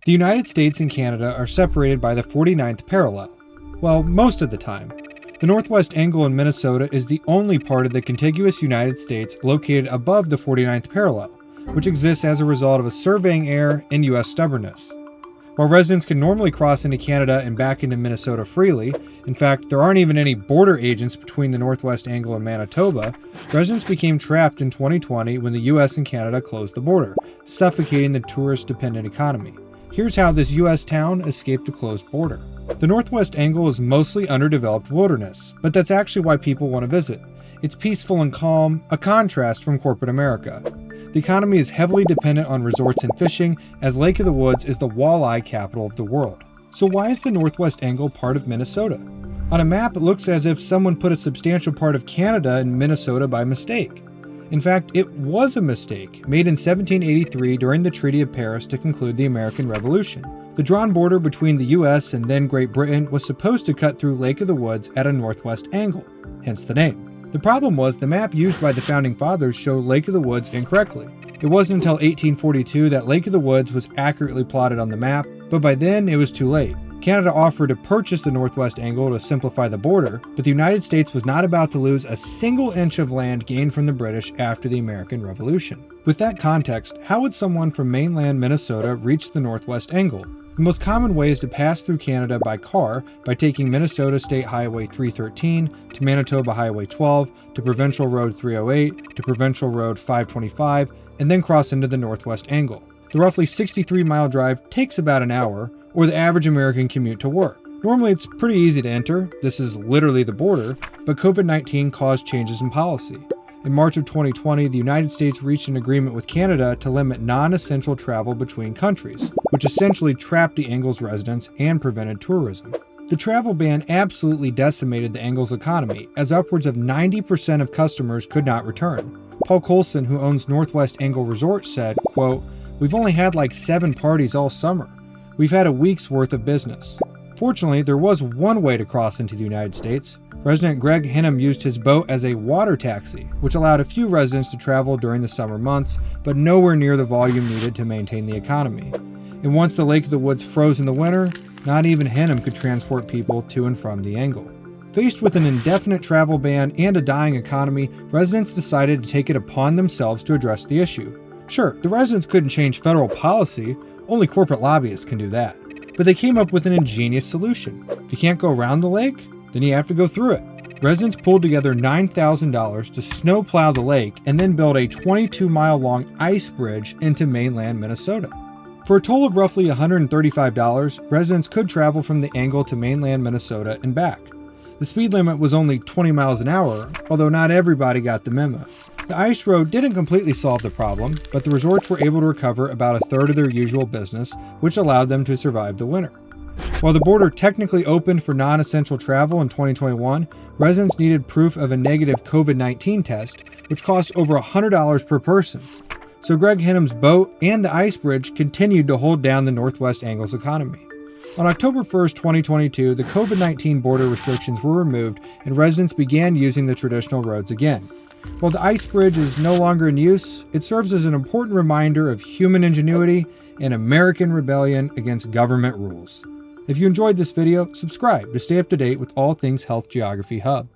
The United States and Canada are separated by the 49th parallel. Well, most of the time. The northwest angle in Minnesota is the only part of the contiguous United States located above the 49th parallel, which exists as a result of a surveying error and U.S. stubbornness. While residents can normally cross into Canada and back into Minnesota freely, in fact, there aren't even any border agents between the northwest angle and Manitoba, residents became trapped in 2020 when the U.S. and Canada closed the border, suffocating the tourist-dependent economy. Here's how this U.S. town escaped a closed border. The northwest angle is mostly underdeveloped wilderness, but that's actually why people want to visit. It's peaceful and calm, a contrast from corporate America. The economy is heavily dependent on resorts and fishing, as Lake of the Woods is the walleye capital of the world. So why is the northwest angle part of Minnesota? On a map, it looks as if someone put a substantial part of Canada in Minnesota by mistake. In fact, it was a mistake, made in 1783 during the Treaty of Paris to conclude the American Revolution. The drawn border between the U.S. and then Great Britain was supposed to cut through Lake of the Woods at a northwest angle, hence the name. The problem was the map used by the Founding Fathers showed Lake of the Woods incorrectly. It wasn't until 1842 that Lake of the Woods was accurately plotted on the map, but by then it was too late. Canada offered to purchase the northwest angle to simplify the border, but the United States was not about to lose a single inch of land gained from the British after the American Revolution. With that context, how would someone from mainland Minnesota reach the northwest angle? The most common way is to pass through Canada by car by taking Minnesota State Highway 313 to Manitoba Highway 12 to Provincial Road 308 to Provincial Road 525 and then cross into the northwest angle. The roughly 63-mile drive takes about an hour, or the average American commute to work. Normally it's pretty easy to enter, this is literally the border, but COVID-19 caused changes in policy. In March of 2020, the United States reached an agreement with Canada to limit non-essential travel between countries, which essentially trapped the Angle's residents and prevented tourism. The travel ban absolutely decimated the Angle's economy, as upwards of 90% of customers could not return. Paul Colson, who owns Northwest Angle Resort, said, quote, "We've only had like 7 parties all summer. We've had a week's worth of business." Fortunately, there was one way to cross into the United States. Resident Greg Hinham used his boat as a water taxi, which allowed a few residents to travel during the summer months, but nowhere near the volume needed to maintain the economy. And once the Lake of the Woods froze in the winter, not even Hinham could transport people to and from the angle. Faced with an indefinite travel ban and a dying economy, residents decided to take it upon themselves to address the issue. Sure, the residents couldn't change federal policy, only corporate lobbyists can do that. But they came up with an ingenious solution. If you can't go around the lake, then you have to go through it. Residents pulled together $9,000 to snowplow the lake and then build a 22-mile-long ice bridge into mainland Minnesota. For a total of roughly $135, residents could travel from the angle to mainland Minnesota and back. The speed limit was only 20 miles an hour, although not everybody got the memo. The ice road didn't completely solve the problem, but the resorts were able to recover about a third of their usual business, which allowed them to survive the winter. While the border technically opened for non-essential travel in 2021, residents needed proof of a negative COVID-19 test, which cost over $100 per person. So Greg Hinham's boat and the ice bridge continued to hold down the Northwest Angle's economy. On October 1st, 2022, the COVID-19 border restrictions were removed and residents began using the traditional roads again. While the ice bridge is no longer in use, it serves as an important reminder of human ingenuity and American rebellion against government rules. If you enjoyed this video, subscribe to stay up to date with all things Health Geography Hub.